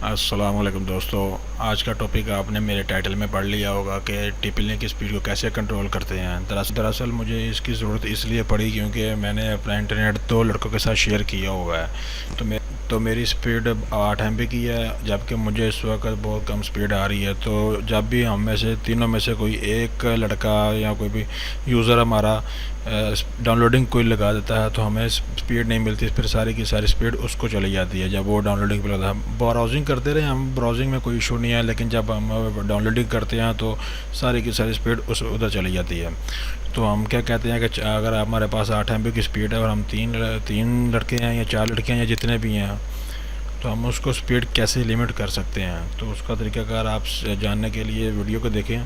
अस्सलाम वालेकुम दोस्तों। आज का टॉपिक आपने मेरे टाइटल में पढ़ लिया होगा कि टीपी की स्पीड को कैसे कंट्रोल करते हैं। दरअसल मुझे इसकी ज़रूरत इसलिए पड़ी क्योंकि मैंने अपना इंटरनेट 2 लड़कों के साथ शेयर किया हुआ है। तो मेरी स्पीड 8 MB की है, जबकि मुझे इस वक्त बहुत कम स्पीड आ रही है। तो जब भी हम में से तीनों में से कोई एक लड़का या कोई भी यूज़र हमारा डाउनलोडिंग कोई लगा देता है तो हमें स्पीड नहीं मिलती, फिर सारी की सारी स्पीड उसको चली जाती है। जब वो डाउनलोडिंग पे लगता है, ब्राउजिंग करते रहे हम, ब्राउजिंग में कोई इशू नहीं है, लेकिन जब हम डाउनलोडिंग करते हैं तो सारी की सारी स्पीड उधर चली जाती है। तो हम क्या कहते हैं कि अगर हमारे पास 8 MB की स्पीड है और हम तीन लड़के हैं या 4 लड़के हैं या जितने भी हैं, तो हम उसको स्पीड कैसे लिमिट कर सकते हैं। तो उसका तरीकाकार आप जानने के लिए वीडियो को देखें।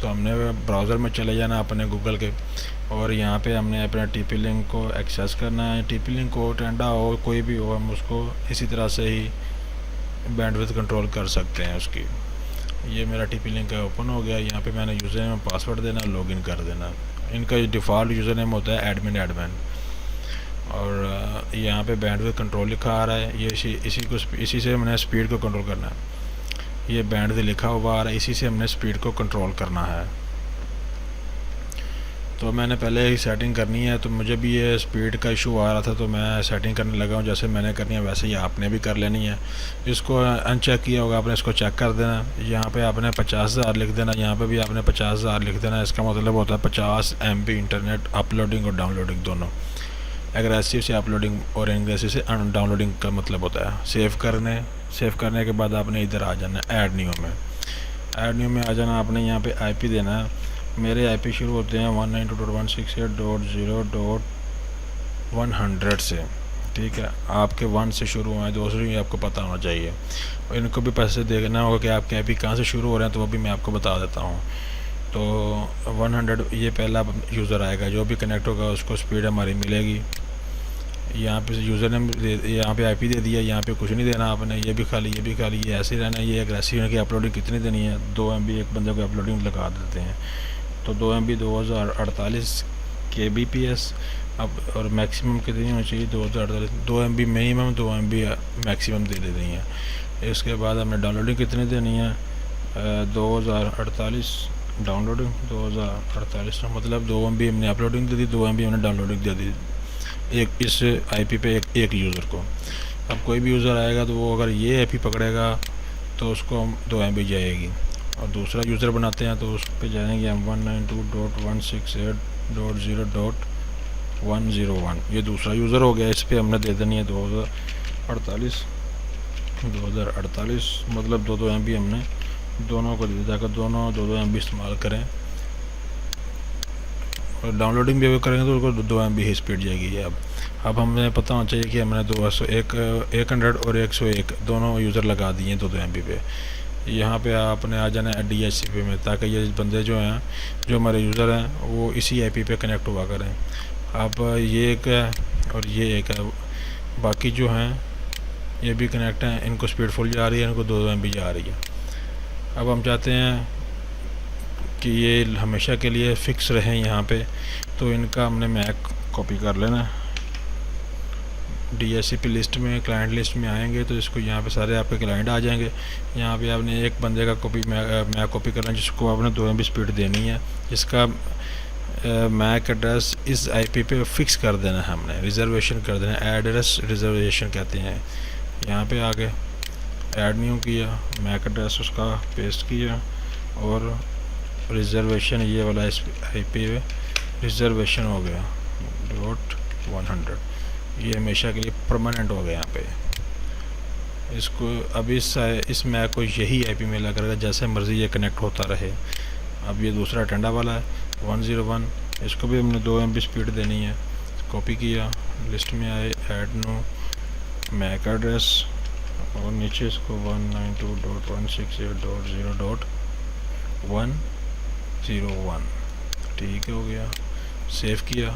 तो हमने ब्राउज़र में चले जाना अपने गूगल के, और यहाँ पे हमने अपने टीपी लिंक को एक्सेस करना है। टीपी लिंक हो, टेंडा हो, कोई भी हो, हम उसको इसी तरह से ही बैंडविड्थ कंट्रोल कर सकते हैं उसकी। ये मेरा टीपी लिंक ओपन हो गया। यहाँ पे मैंने यूज़र नेम पासवर्ड देना, लॉगिन कर देना। इनका डिफ़ॉल्ट यूज़र नेम होता है एडमिन, और यहाँ पे बैंडविड्थ कंट्रोल लिखा आ रहा है। ये इसी से हमने स्पीड को कंट्रोल करना है। ये बैंडविड्थ लिखा हुआ आ रहा है, इसी से हमने स्पीड को कंट्रोल करना है। तो मैंने पहले ही सेटिंग करनी है। तो मुझे भी ये स्पीड का इशू आ रहा था, तो मैं सेटिंग करने लगा हूँ। जैसे मैंने करनी है वैसे ही आपने भी कर लेनी है। इसको अनचेक किया होगा आपने, इसको चेक कर देना। यहाँ पे आपने 50,000 लिख देना, यहाँ पे भी आपने 50,000 लिख देना। इसका मतलब होता है 50 MB इंटरनेट अपलोडिंग और डाउनलोडिंग दोनों। एग्रेसिव से अपलोडिंग और एग्रेसिव से डाउनलोडिंग का मतलब होता है सेव करने के बाद आपने इधर आ जाना है ऐड न्यू में आ जाना। आपने यहाँ पे IP देना है। मेरे IP शुरू होते हैं 192.168.0.100 से, ठीक है। आपके 1 से शुरू हुआ है, दूसरी आपको पता होना चाहिए। और इनको भी पैसे देखना होगा कि आपके IP कहाँ से शुरू हो रहे हैं, तो वो भी मैं आपको बता देता हूँ। तो 100 ये पहला यूज़र आएगा, जो भी कनेक्ट होगा उसको स्पीड हमारी मिलेगी। यहाँ पे यूज़र ने यहाँ पे IP दे दिया, यहाँ पे कुछ नहीं देना आपने। ये भी खाली ये ऐसे ही रहना। ये एग्रेसिव है कि अपलोडिंग कितनी देनी है, 2 MB एक बंदे को अपलोडिंग लगा देते हैं। तो 2 MB 2048 kbps अब, और मैक्सिमम कितनी होनी चाहिए 2048, 2 MB मिनिमम, 2 MB मैक्सिमम दे देनी है। इसके बाद हमने डाउनलोडिंग कितनी देनी है 2048 डाउनलोडिंग 2048 का मतलब 2 MB हमने अपलोडिंग दे दी, 2 MB हमने डाउनलोडिंग दे दी एक इस IP पे एक यूज़र को। अब कोई भी यूज़र आएगा तो वो अगर ये IP पकड़ेगा तो उसको 2 MB जाएगी। और दूसरा यूज़र बनाते हैं तो उस पर जाएंगे हम 192.168.0.101। ये दूसरा यूज़र हो गया। इस पर हमने दे देनी है 2048 मतलब 2 MB हमने दोनों को दे दिया, ताकि दोनों 2 MB इस्तेमाल करें। और डाउनलोडिंग भी करेंगे तो उसको 2 MB ही स्पीड जाएगी। अब हमें पता होना चाहिए कि हमने 100 और 101 दोनों यूज़र लगा दिए 2 MB पे। यहाँ पे आपने आ जाना है DHCP में, ताकि ये बंदे जो हैं, जो हमारे यूज़र हैं, वो इसी IP पे कनेक्ट हुआ करें। अब ये एक है और ये एक है, बाकी जो हैं ये भी कनेक्ट हैं। इनको स्पीड फुल जा रही है, इनको 2 MB जा रही है। अब हम चाहते हैं कि ये हमेशा के लिए फ़िक्स रहें यहाँ पे, तो इनका हमने मैक कॉपी कर लेना। DHCP लिस्ट में, क्लाइंट लिस्ट में आएंगे तो इसको यहाँ पे सारे आपके क्लाइंट आ जाएंगे। यहाँ पे आपने एक बंदे का मैक कॉपी करना है, जिसको आपने 2 MB स्पीड देनी है, जिसका मैक एड्रेस इस IP पे फिक्स कर देना है। हमने रिजर्वेशन कर देना है, एड्रेस रिजर्वेशन कहते हैं। यहाँ पे आगे ऐड न्यू किया, मैक एड्रेस उसका पेस्ट किया, और रिजर्वेशन ये वाला इस IP पे रिजर्वेशन हो गया .100। ये हमेशा के लिए परमानेंट हो गया यहाँ पे। इसको अब इस मैक को यही IP में लगा करेगा, जैसे मर्ज़ी ये कनेक्ट होता रहे। अब ये दूसरा टेंडा वाला है 101, इसको भी हमने 2 MB स्पीड देनी है। कॉपी किया, लिस्ट में आए, ऐड नो मैक एड्रेस, और नीचे इसको 192.168.0.101 ठीक हो गया। सेव किया।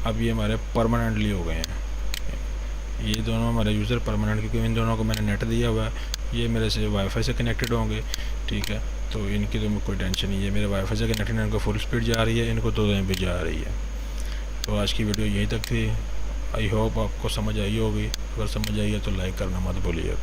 अब ये हमारे परमानेंटली हो गए हैं। ये दोनों हमारे यूज़र परमानेंट, क्योंकि इन दोनों को मैंने नेट दिया हुआ है। ये मेरे से वाईफाई से कनेक्टेड होंगे, ठीक है। तो इनकी तो कोई टेंशन नहीं है, मेरे वाईफाई से कनेक्टेड, इनको फुल स्पीड जा रही है, इनको 2 MB जा रही है। तो आज की वीडियो यहीं तक थी। आई होप आपको समझ आई होगी। अगर समझ आई है तो लाइक करना मत भूलिएगा।